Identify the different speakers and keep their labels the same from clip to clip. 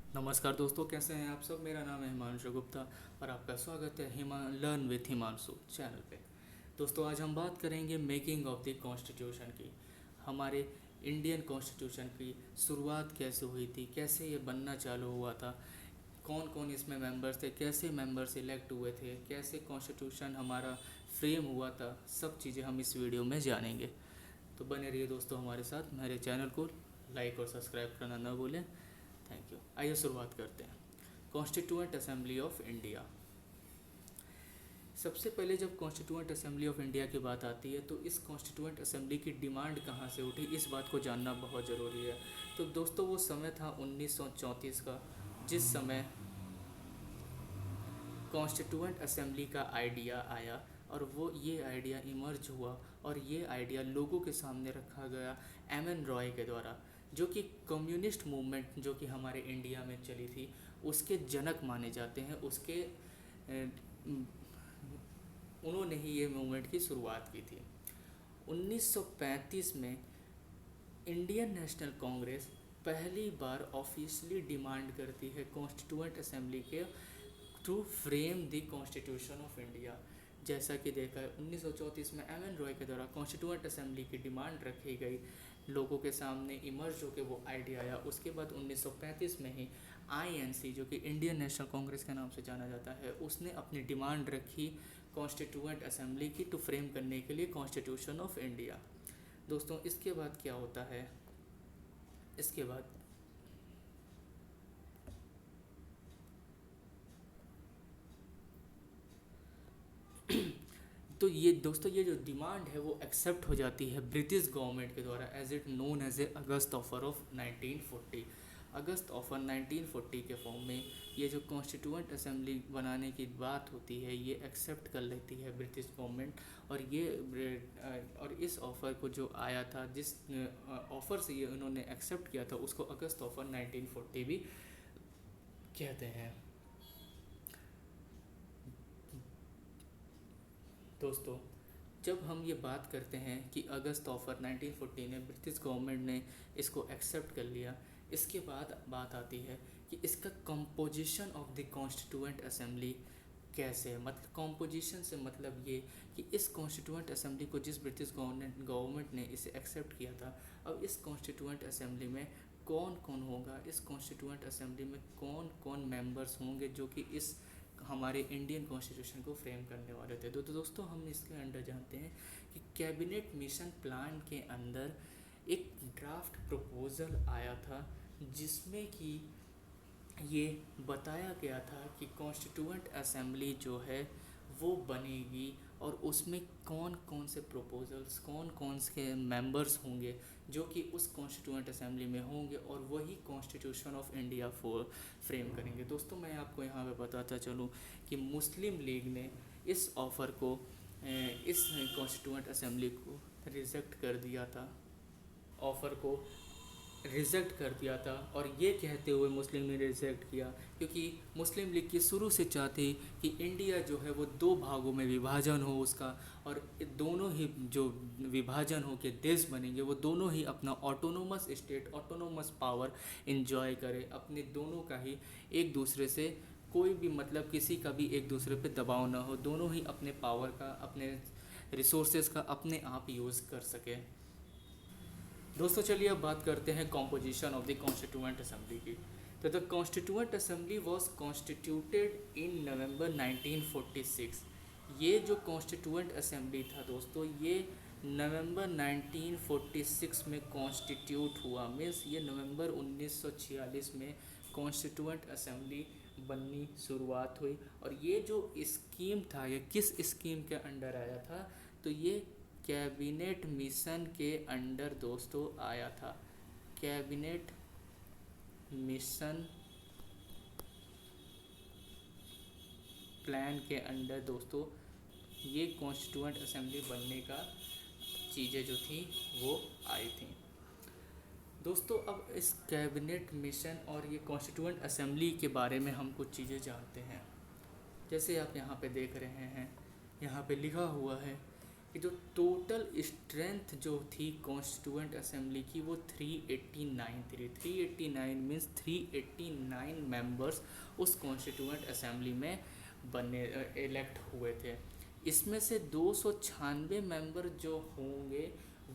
Speaker 1: नमस्कार दोस्तों, कैसे हैं आप सब। मेरा नाम है हिमांशु गुप्ता और आपका स्वागत है लर्न विथ हिमांशु चैनल पे। दोस्तों, आज हम बात करेंगे मेकिंग ऑफ द कॉन्स्टिट्यूशन की। हमारे इंडियन कॉन्स्टिट्यूशन की शुरुआत कैसे हुई थी, कैसे ये बनना चालू हुआ था, कौन कौन इसमें मेंबर्स थे, कैसे मेंबर्स इलेक्ट हुए थे, कैसे कॉन्स्टिट्यूशन हमारा फ्रेम हुआ था, सब चीज़ें हम इस वीडियो में जानेंगे। तो बने रहिए दोस्तों हमारे साथ। मेरे चैनल को लाइक और सब्सक्राइब करना ना भूलें। Thank you. आइए शुरुआत करते हैं। Constituent assembly of India. सबसे पहले जब कॉन्स्टिट्यूएंट असेंबली ऑफ इंडिया की बात आती है तो इस कॉन्स्टिट्यूएंट असेंबली की डिमांड कहाँ से उठी, इस बात को जानना बहुत ज़रूरी है। तो दोस्तों, वो समय था 1934 का, जिस समय कॉन्स्टिट्यूएंट असेंबली का आइडिया आया और वो ये आइडिया इमर्ज हुआ और ये आइडिया लोगों के सामने रखा गया एम एन रॉय के द्वारा, जो कि कम्युनिस्ट मूवमेंट जो कि हमारे इंडिया में चली थी उसके जनक माने जाते हैं। उन्होंने ही ये मूवमेंट की शुरुआत की थी। 1935 में इंडियन नेशनल कांग्रेस पहली बार ऑफिशियली डिमांड करती है कॉन्स्टिट्यूएंट असेंबली के to frame the constitution of India. जैसा कि देखा है 1934 में एम एन रॉय के द्वारा कॉन्स्टिट्यूएंट असेंबली की डिमांड रखी गई, लोगों के सामने इमर्ज होकर वो आइडिया आया। उसके बाद 1935 में ही आईएनसी, जो कि इंडियन नेशनल कांग्रेस के नाम से जाना जाता है, उसने अपनी डिमांड रखी कॉन्स्टिट्यूएंट असेंबली की टू फ्रेम करने के लिए कॉन्स्टिट्यूशन ऑफ इंडिया। दोस्तों, इसके बाद क्या होता है, इसके बाद तो ये दोस्तों, ये जो डिमांड है वो एक्सेप्ट हो जाती है ब्रिटिश गवर्नमेंट के द्वारा as it known as a August offer of 1940। August offer 1940 के फॉर्म में ये जो कॉन्स्टिट्यूएंट असेंबली बनाने की बात होती है ये एक्सेप्ट कर लेती है ब्रिटिश गवर्नमेंट। और इस ऑफ़र को जो आया था, जिस ऑफ़र से ये उन्होंने एक्सेप्ट किया था, उसको अगस्त ऑफर 1940 भी कहते हैं। दोस्तों, जब हम ये बात करते हैं कि अगस्त ऑफर 1940 ने ब्रिटिश गवर्नमेंट ने इसको एक्सेप्ट कर लिया, इसके बाद बात आती है कि इसका composition of the constituent assembly कैसे है। मतलब कंपोजिशन से मतलब ये कि इस कॉन्स्टिट्यूएंट असेंबली को जिस ब्रिटिश गवर्नमेंट ने इसे एक्सेप्ट किया था, अब इस कॉन्स्टिट्यूएंट असेंबली में कौन कौन होगा, इस कॉन्स्टिट्यूएंट असेंबली में कौन कौन मेंबर्स होंगे जो कि इस हमारे इंडियन कॉन्स्टिट्यूशन को फ्रेम करने वाले थे। तो दोस्तों, हम इसके अंडर जानते हैं कि कैबिनेट मिशन प्लान के अंदर एक ड्राफ्ट प्रपोज़ल आया था जिसमें कि ये बताया गया था कि कॉन्स्टिट्यूएंट असेंबली जो है वो बनेगी और उसमें कौन कौन से प्रपोजल्स, कौन कौन से मेंबर्स होंगे जो कि उस कॉन्स्टिट्यूएंट असेंबली में होंगे और वही कॉन्स्टिट्यूशन ऑफ इंडिया फ्रेम करेंगे। दोस्तों, मैं आपको यहाँ पे बताता चलूँ कि मुस्लिम लीग ने इस ऑफ़र को, इस कॉन्स्टिट्यूएंट असेंबली को रिजेक्ट कर दिया था, ऑफ़र को रिजेक्ट कर दिया था। और ये कहते हुए मुस्लिम लीग ने रिजेक्ट किया क्योंकि मुस्लिम लीग की शुरू से चाहती कि इंडिया जो है वो दो भागों में विभाजन हो उसका, और दोनों ही जो विभाजन हो के देश बनेंगे वो दोनों ही अपना autonomous state, autonomous power enjoy करे, अपने दोनों का ही एक दूसरे से कोई भी मतलब किसी का भी एक दूसरे पे दबाव ना हो, दोनों ही अपने पावर का, अपने रिसोर्सेज का अपने आप यूज़ कर सके। दोस्तों, चलिए अब बात करते हैं composition of the constituent assembly की। तो the constituent assembly was constituted in November 1946। ये जो कॉन्स्टिट्यूएंट असेंबली था दोस्तों, ये नवंबर 1946 में कॉन्स्टिट्यूट हुआ। मीन्स ये नवंबर 1946 में कॉन्स्टिट्यूएंट असेंबली बननी शुरुआत हुई। और ये जो स्कीम था, ये किस स्कीम के अंडर आया था, तो ये कैबिनेट मिशन के अंडर दोस्तों आया था। कैबिनेट मिशन प्लान के अंडर दोस्तों ये कॉन्स्टिट्यूएंट असेंबली बनने का चीज़ें जो थी वो आई थी। दोस्तों, अब इस कैबिनेट मिशन और ये कॉन्स्टिट्यूएंट असेंबली के बारे में हम कुछ चीज़ें जानते हैं। जैसे आप यहाँ पे देख रहे हैं, यहाँ पे लिखा हुआ है कि जो टोटल स्ट्रेंथ जो थी कॉन्स्टिट्यूएंट असेंबली की वो 389 थी। 389 मीन्स 389 मेंबर्स उस कॉन्स्टिट्यूएंट असेंबली में बने इलेक्ट हुए थे। इसमें से 296 मेंबर जो होंगे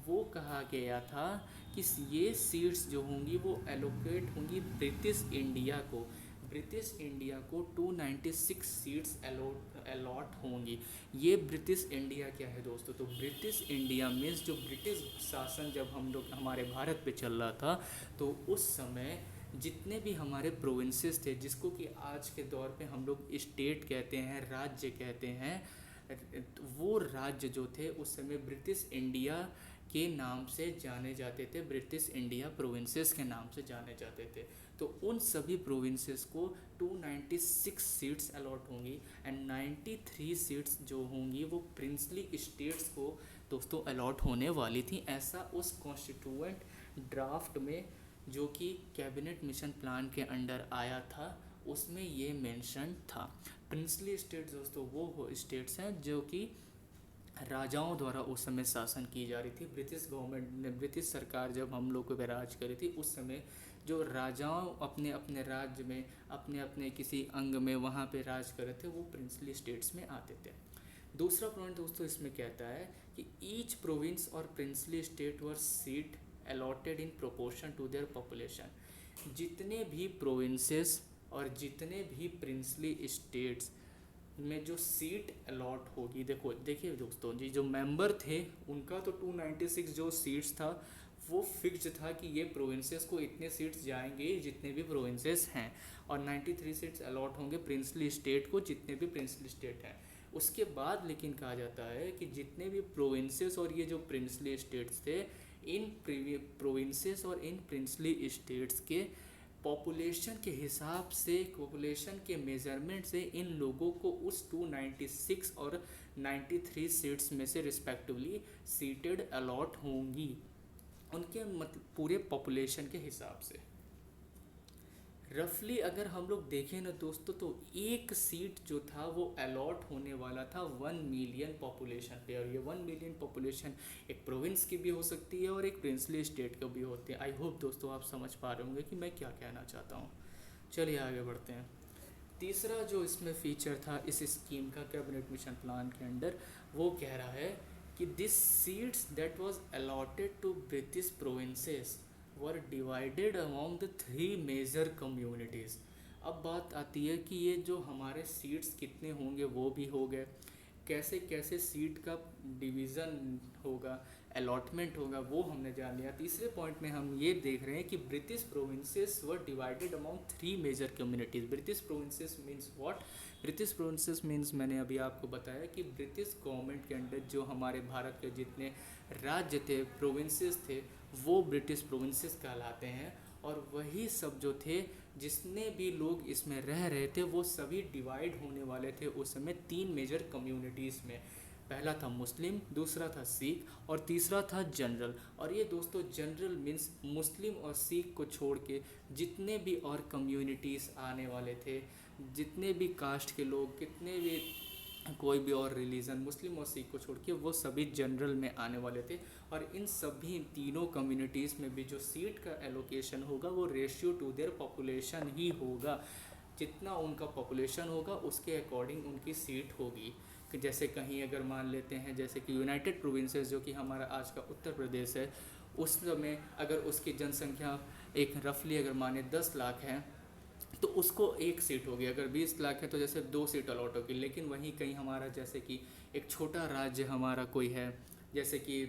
Speaker 1: वो कहा गया था कि ये सीट्स जो होंगी वो एलोकेट होंगी ब्रिटिश इंडिया को। ब्रिटिश इंडिया को 296 सीट्स अलॉट होंगी। ये ब्रिटिश इंडिया क्या है दोस्तों? तो ब्रिटिश इंडिया मीन्स जो ब्रिटिश शासन जब हम लोग हमारे भारत पे चल रहा था तो उस समय जितने भी हमारे प्रोविंसेस थे, जिसको कि आज के दौर पे हम लोग स्टेट कहते हैं, राज्य कहते हैं, वो राज्य जो थे उस समय ब्रिटिश इंडिया के नाम से जाने जाते थे, ब्रिटिश इंडिया प्रोविंसेस के नाम से जाने जाते थे। तो उन सभी प्रोविंसेस को 296 सीट्स अलॉट होंगी एंड 93 सीट्स जो होंगी वो प्रिंसली स्टेट्स को दोस्तों अलॉट होने वाली थी। ऐसा उस कॉन्स्टिट्यूएंट ड्राफ्ट में जो कि कैबिनेट मिशन प्लान के अंडर आया था उसमें ये मेंशन था। प्रिंसली स्टेट्स दोस्तों वो स्टेट्स हैं जो कि राजाओं द्वारा उस समय शासन की जा रही थी। ब्रिटिश गवर्नमेंट ने, ब्रिटिश सरकार जब हम लोग पे राज करी थी उस समय जो राजाओं अपने अपने राज्य में अपने अपने किसी अंग में वहाँ पे राज कर रहे थे वो प्रिंसली स्टेट्स में आते थे। दूसरा पॉइंट दोस्तों इसमें कहता है कि ईच प्रोविंस और princely state were seat allotted in proportion to their population. जितने भी प्रोविंसेस और जितने भी प्रिंसली स्टेट्स में जो सीट अलॉट होगी, देखिए दोस्तों जी जो मेंबर थे उनका तो 296 जो सीट्स था वो फिक्स्ड था कि ये प्रोविंसेस को इतने सीट्स जाएंगे जितने भी प्रोविंसेस हैं, और 93 सीट्स अलॉट होंगे प्रिंसली स्टेट को जितने भी प्रिंसली स्टेट हैं। उसके बाद लेकिन कहा जाता है कि जितने भी प्रोविंसेस और ये जो प्रिंसली स्टेट्स थे, इन प्रोविंसेस और इन प्रिंसली स्टेट्स के पॉपुलेशन के हिसाब से, पॉपुलेशन के मेजरमेंट से इन लोगों को उस 296 और 93 सीट्स में से रिस्पेक्टिवली सीटेड अलॉट होंगी उनके पूरे पॉपुलेशन के हिसाब से। रफली अगर हम लोग देखें ना दोस्तों तो एक सीट जो था वो अलॉट होने वाला था 1 मिलियन पॉपुलेशन पे, और ये 1 मिलियन पॉपुलेशन एक प्रोविंस की भी हो सकती है और एक प्रिंसली स्टेट का भी होते हैं। आई होप दोस्तों आप समझ पा रहे होंगे कि मैं क्या कहना चाहता हूँ। चलिए आगे बढ़ते हैं। तीसरा जो इसमें फीचर था इस स्कीम का कैबिनेट मिशन प्लान के अंडर, वो कह रहा है कि this seats that was allotted to British provinces were divided among the 3 major communities. अब बात आती है कि ये जो हमारे सीट्स कितने होंगे वो भी हो गए, कैसे कैसे सीट का डिवीज़न होगा, अलॉटमेंट होगा, वो हमने जान लिया। तीसरे पॉइंट में हम ये देख रहे हैं कि British provinces were divided among 3 major communities. British provinces means what? British provinces means मैंने अभी आपको बताया कि ब्रिटिश गवर्नमेंट के अंडर जो हमारे भारत के जितने राज्य थे, प्रोविंसेस थे, वो ब्रिटिश प्रोविंसेस कहलाते हैं। और वही सब जो थे, जितने भी लोग इसमें रह रहे थे, वो सभी डिवाइड होने वाले थे उस समय 3 मेजर कम्युनिटीज़ में। पहला था मुस्लिम, दूसरा था सिख और तीसरा था जनरल। और ये दोस्तों जनरल मीन्स मुस्लिम और सिख को छोड़ के जितने भी और कम्युनिटीज़ आने वाले थे, जितने भी कास्ट के लोग, कितने भी कोई भी और रिलीजन, मुस्लिम और सिख को छोड़ के वो सभी जनरल में आने वाले थे। और इन सभी तीनों कम्युनिटीज़ में भी जो सीट का एलोकेशन होगा वो रेशियो टू देयर पॉपुलेशन ही होगा। जितना उनका पॉपुलेशन होगा उसके अकॉर्डिंग उनकी सीट होगी। कि जैसे कहीं अगर मान लेते हैं जैसे कि यूनाइटेड प्रोविंसेस जो कि हमारा आज का उत्तर प्रदेश है, उस समय अगर उसकी जनसंख्या एक रफली अगर माने 10 लाख है तो उसको एक सीट होगी। अगर 20 लाख है तो जैसे 2 सीट अलॉट होगी। लेकिन वहीं कहीं हमारा जैसे कि एक छोटा राज्य हमारा कोई है, जैसे कि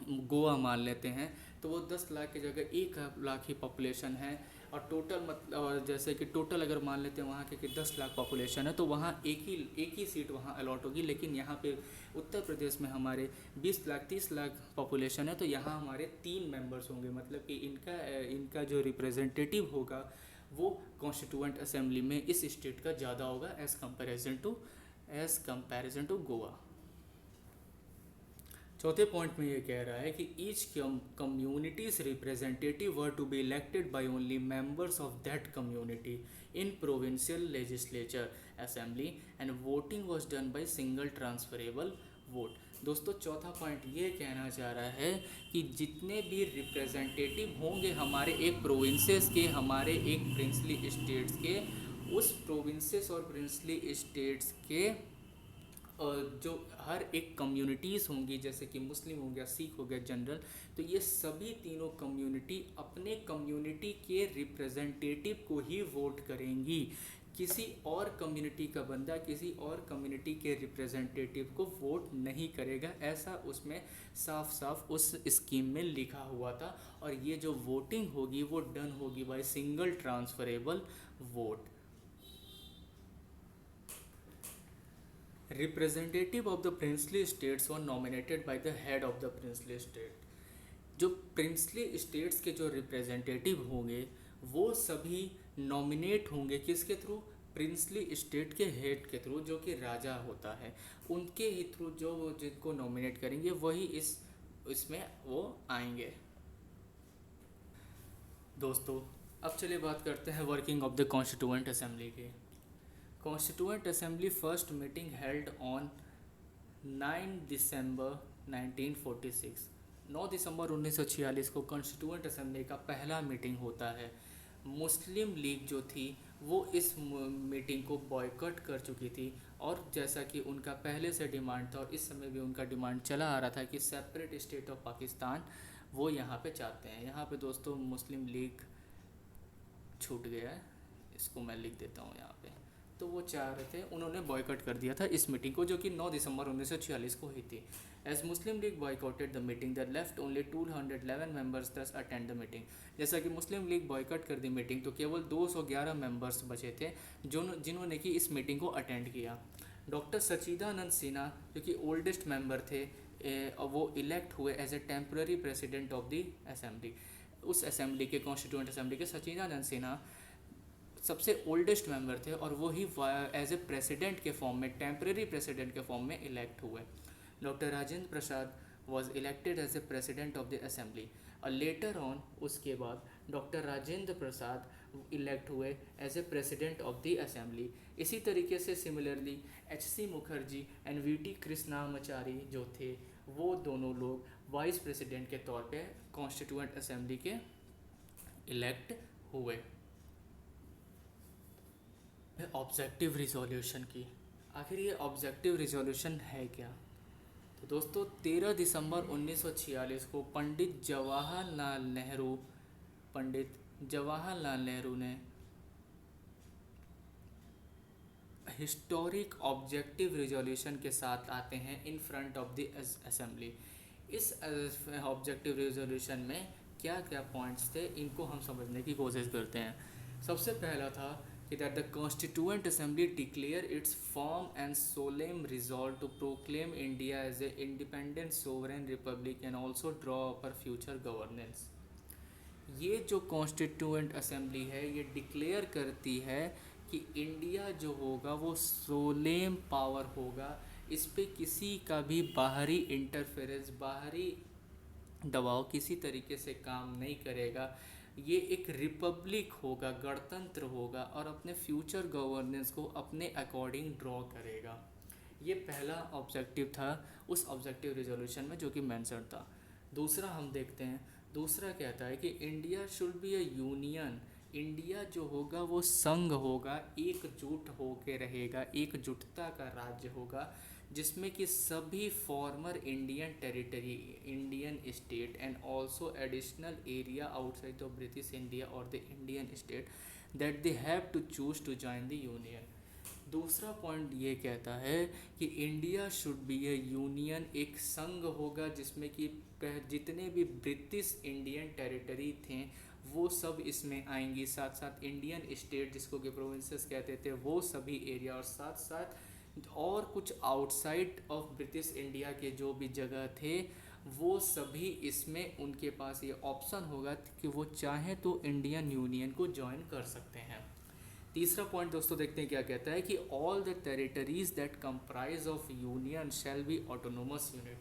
Speaker 1: गोवा मान लेते हैं, तो वो 10 लाख की जगह 1 लाख ही पॉपुलेशन है और टोटल मतलब जैसे कि टोटल अगर मान लेते हैं वहाँ के कि 10 लाख पॉपुलेशन है तो वहाँ एक ही सीट वहाँ अलॉट होगी। लेकिन यहाँ पे उत्तर प्रदेश में हमारे 20 लाख 30 लाख पॉपुलेशन है तो यहाँ हमारे 3 मेंबर्स होंगे। मतलब कि इनका जो रिप्रेजेंटेटिव होगा वो कॉन्स्टिट्यूएंट असेंबली में इस स्टेट का ज़्यादा होगा एज़ कंपैरिजन टू गोवा। चौथे पॉइंट में ये कह रहा है कि each communities representative were to be elected by only members of that community in provincial legislature assembly and voting was done by single transferable vote. दोस्तों चौथा पॉइंट ये कहना चाह रहा है कि जितने भी रिप्रेजेंटेटिव होंगे हमारे एक प्रोविंसेस के, हमारे एक प्रिंसली स्टेट्स के, उस प्रोविंसेस और प्रिंसली स्टेट्स के जो हर एक कम्युनिटीज़ होंगी, जैसे कि मुस्लिम हो गया, सिख हो गया, जनरल, तो ये सभी तीनों कम्युनिटी अपने कम्युनिटी के रिप्रेजेंटेटिव को ही वोट करेंगी। किसी और कम्युनिटी का बंदा किसी और कम्युनिटी के रिप्रेजेंटेटिव को वोट नहीं करेगा, ऐसा उसमें साफ साफ उस स्कीम में लिखा हुआ था। और ये जो वोटिंग होगी वो डन होगी bye single transferable vote. Representative of the princely states were nominated by the head of the princely state. जो प्रिंसली स्टेट्स के जो रिप्रेजेंटेटिव होंगे वो सभी नॉमिनेट होंगे किसके थ्रू? प्रिंसली स्टेट के हेड के थ्रू, जो कि राजा होता है, उनके ही थ्रू जो जिनको नॉमिनेट करेंगे वही इसमें वो आएंगे। दोस्तों अब चलिए बात करते हैं working of the constituent assembly की। Constituent assembly first meeting held on 9 दिसंबर 1946। 9 दिसंबर 1946 को कॉन्स्टिट्यूएंट असेंबली का पहला मीटिंग होता है। मुस्लिम लीग जो थी वो इस मीटिंग को बॉयकॉट कर चुकी थी, और जैसा कि उनका पहले से डिमांड था और इस समय भी उनका डिमांड चला आ रहा था कि सेपरेट स्टेट ऑफ पाकिस्तान वो यहाँ पे चाहते हैं। यहाँ पे दोस्तों मुस्लिम लीग छूट गया है, इसको मैं लिख देता हूँ यहाँ पे। तो वो चाह रहे थे, उन्होंने बॉयकॉट कर दिया था इस मीटिंग को, जो कि 9 दिसंबर 1946 को हुई थी। As Muslim League boycotted the meeting that left only 211 members thus attend the meeting. जैसा कि मुस्लिम लीग बॉयकॉट कर दी मीटिंग, तो केवल 211 मेंबर्स बचे थे जिन्होंने कि इस मीटिंग को अटेंड किया। डॉक्टर सच्चिदानंद सिन्हा जो कि ओल्डेस्ट मेंबर थे, वो इलेक्ट हुए as a temporary president of the assembly. उस असेंबली के कॉन्स्टिट्यूएंट असेंबली के सच्चिदानंद सिन्हा सबसे ओल्डेस्ट मेंबर थे और वो ही एज ए प्रेसिडेंट के फॉर्म में, टेम्पररी प्रेसिडेंट के फॉर्म में इलेक्ट हुए। Doctor Rajendra Prasad was elected as a president of the assembly. और लेटर ऑन उसके बाद डॉक्टर राजेंद्र प्रसाद इलेक्ट हुए as a president of the assembly. इसी तरीके से similarly एच.सी. Mukherjee and V T. Krishnamachari जो थे वो दोनों लोग वाइस प्रेसिडेंट के तौर पे कॉन्स्टिट्यूएंट असेंबली के इलेक्ट हुए। ऑब्जेक्टिव रिजोल्यूशन की, आखिर ये ऑब्जेक्टिव रिजोल्यूशन है क्या? तो दोस्तों 13 दिसंबर 1946 को पंडित जवाहरलाल नेहरू ने हिस्टोरिक ऑब्जेक्टिव रिजोल्यूशन के साथ आते हैं in front of the assembly. इस ऑब्जेक्टिव रिजोल्यूशन में क्या क्या पॉइंट्स थे, इनको हम समझने की कोशिश करते हैं। सबसे पहला था कि that the Constituent Assembly declare its firm and solemn resolve to proclaim India as a independent sovereign republic and also draw up a future governance। ये जो कॉन्स्टिट्यूएंट असेंबली है ये डिक्लेयर करती है कि इंडिया जो होगा वो सोलेम पावर होगा, इस पे किसी का भी बाहरी इंटरफेरेंस, बाहरी दबाव किसी तरीके से काम नहीं करेगा। ये एक रिपब्लिक होगा, गणतंत्र होगा और अपने फ्यूचर गवर्नेंस को अपने अकॉर्डिंग ड्रॉ करेगा। ये पहला ऑब्जेक्टिव था उस ऑब्जेक्टिव रिजोल्यूशन में जो कि मेंशन था। दूसरा हम देखते हैं, दूसरा कहता है कि India should be a union. India जो होगा वो संघ होगा, एकजुट होके रहेगा, एकजुटता का राज्य होगा, जिसमें कि सभी former Indian territory, Indian state and also additional area outside the British India और the Indian state that they have to choose to join the union. दूसरा पॉइंट ये कहता है कि India should be a union, एक संघ होगा जिसमें कि जितने भी ब्रिटिश इंडियन टेरिटरी थे वो सब इसमें आएंगी, साथ साथ इंडियन स्टेट जिसको कि प्रोविंसेस कहते थे वो सभी एरिया, और साथ साथ और कुछ आउटसाइड ऑफ ब्रिटिश इंडिया के जो भी जगह थे वो सभी इसमें उनके पास ये ऑप्शन होगा कि वो चाहें तो इंडियन यूनियन को ज्वाइन कर सकते हैं। तीसरा पॉइंट दोस्तों देखते हैं क्या कहता है कि all the territories that comprise of union shall be autonomous unit.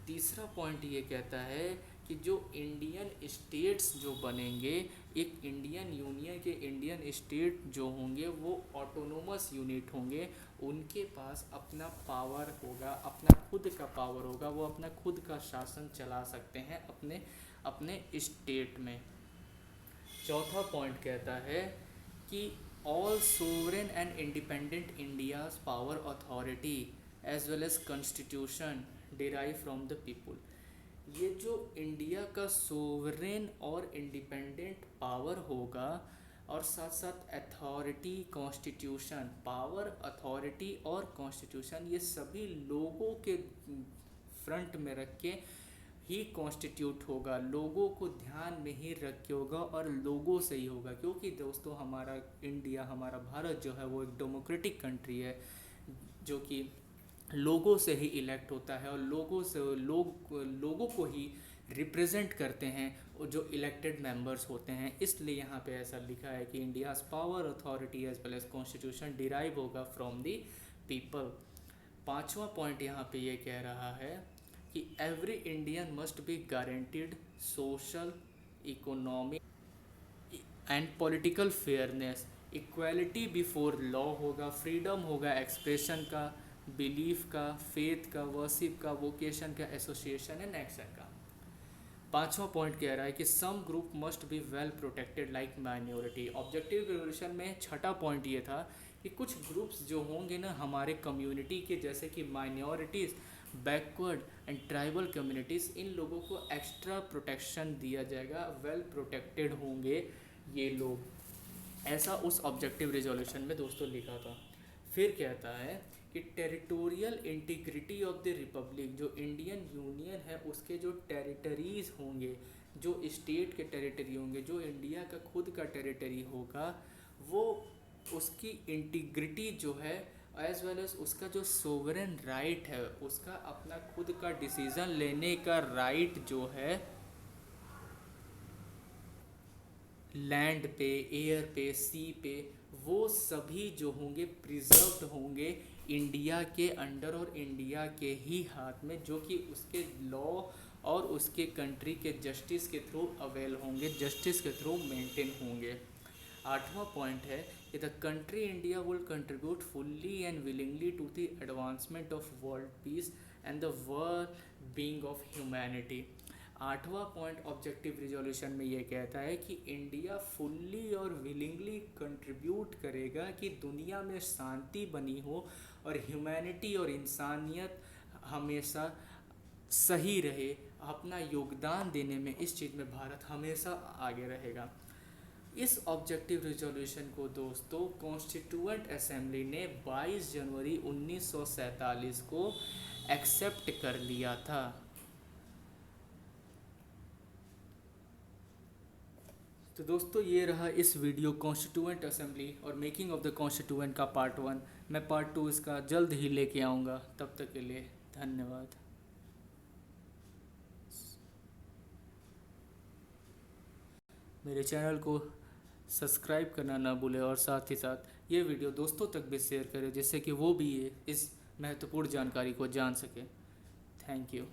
Speaker 1: तीसरा पॉइंट ये कहता है कि जो इंडियन स्टेट्स जो बनेंगे, एक इंडियन यूनियन के इंडियन स्टेट जो होंगे वो ऑटोनोमस यूनिट होंगे, उनके पास अपना पावर होगा, अपना खुद का पावर होगा, वो अपना खुद का शासन चला सकते हैं अपने अपने स्टेट में। चौथा पॉइंट कहता है कि all sovereign and independent India's power authority as well as constitution derive from the people. ये जो इंडिया का सोवरेन और इंडिपेंडेंट पावर होगा और साथ साथ अथॉरिटी, कॉन्स्टिट्यूशन, पावर, अथॉरिटी और कॉन्स्टिट्यूशन, ये सभी लोगों के फ्रंट में रख के ही कॉन्स्टिट्यूट होगा, लोगों को ध्यान में ही रख के होगा और लोगों से ही होगा। क्योंकि दोस्तों हमारा इंडिया, हमारा भारत जो है वो एक डेमोक्रेटिक कंट्री है जो कि लोगों से ही इलेक्ट होता है और लोगों को ही रिप्रेजेंट करते हैं और जो इलेक्टेड मेंबर्स होते हैं। इसलिए यहाँ पे ऐसा लिखा है कि India's power, authority as well as constitution derive होगा फ्रॉम द पीपल। पांचवा पॉइंट यहाँ पे ये कह रहा है कि every Indian must be guaranteed social, economic and political fairness, equality before law होगा, फ्रीडम होगा एक्सप्रेशन का, बिलीफ का, फेथ का, वर्शिप का, वोकेशन का, एसोसिएशन एंड एक्शन का। पांचवा पॉइंट कह रहा है कि some group must be well protected like minority. Objective resolution में छठा पॉइंट ये था कि कुछ ग्रुप्स जो होंगे ना हमारे कम्युनिटी के, जैसे कि minorities, backward and tribal communities, इन लोगों को एक्स्ट्रा प्रोटेक्शन दिया जाएगा, वेल प्रोटेक्टेड होंगे ये लोग। ऐसा उस ऑब्जेक्टिव रिजोल्यूशन में दोस्तों लिखा था। फिर कहता है कि territorial integrity of the Republic, जो इंडियन यूनियन है उसके जो टेरिटरीज़ होंगे, जो स्टेट के टेरिटरी होंगे, जो इंडिया का खुद का टेरिटरी होगा, वो उसकी इंटीग्रिटी जो है एज वेल एज उसका जो सोवरेन राइट है, उसका अपना खुद का डिसीज़न लेने का राइट जो है, लैंड पे, एयर पे, सी पे, वो सभी जो होंगे प्रिजर्व्ड होंगे इंडिया के अंडर और इंडिया के ही हाथ में, जो कि उसके लॉ और उसके कंट्री के जस्टिस के थ्रू अवेल होंगे, जस्टिस के थ्रू मेंटेन होंगे। आठवां पॉइंट है कि the country India will contribute fully and willingly to the advancement of world peace and the well being of humanity. आठवां पॉइंट ऑब्जेक्टिव रिजोल्यूशन में ये कहता है कि इंडिया फुल्ली और विलिंगली कंट्रीब्यूट करेगा कि दुनिया में शांति बनी हो और ह्यूमैनिटी और इंसानियत हमेशा सही रहे, अपना योगदान देने में इस चीज़ में भारत हमेशा आगे रहेगा। इस ऑब्जेक्टिव रिजोल्यूशन को दोस्तों कॉन्स्टिट्यूएंट असेंबली ने 22 जनवरी 1947 को एक्सेप्ट कर लिया था। तो दोस्तों ये रहा इस वीडियो कॉन्स्टिट्यूएंट असेंबली और मेकिंग ऑफ द कॉन्स्टिट्यूएंट का पार्ट 1। मैं पार्ट 2 इसका जल्द ही लेके आऊँगा। तब तक के लिए धन्यवाद। मेरे चैनल को सब्सक्राइब करना ना भूलें और साथ ही साथ ये वीडियो दोस्तों तक भी शेयर करें जिससे कि वो भी इस महत्वपूर्ण जानकारी को जान सकें। Thank you.